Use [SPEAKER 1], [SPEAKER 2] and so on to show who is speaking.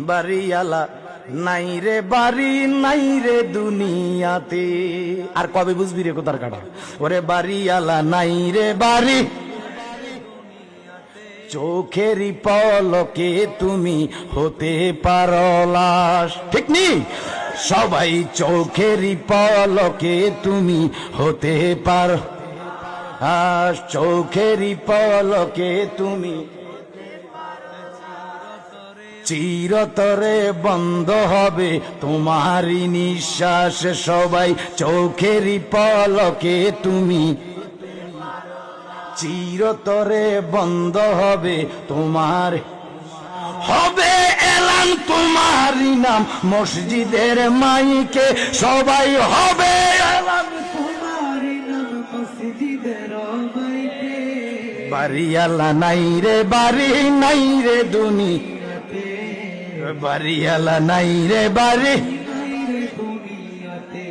[SPEAKER 1] বাড়িওয়ালা নাই রে বাড়ি নাই রে দুনিয়াতে। আর কবে বুঝবি রে কোথার কাটা? ওরে বাড়িওয়ালা নাই রে বাড়ি, চোখেরই পলকে তুমি হতে পারো লাশ। ঠিক নি? সবাই চোখেরই পলকে তুমি হতে পারো, চোখেরই পলকে তুমি চিরতরে বন্ধ হবে তোমারই নিঃশ্বাস। সবাই চোখেরই পলকে তুমি চিরতরে বন্ধ হবে তোমার, হবে এলান তোমারই নাম মসজিদের মাইকে। সবাই হবে এলান তোমারই নাম মসজিদের মাইকে। বাড়িওয়ালা নাই রে বাড়ি নাই রে দুনিয়াতে, বাড়িওয়ালা নাই রে বাড়ি নাই রে দুনিয়াতে।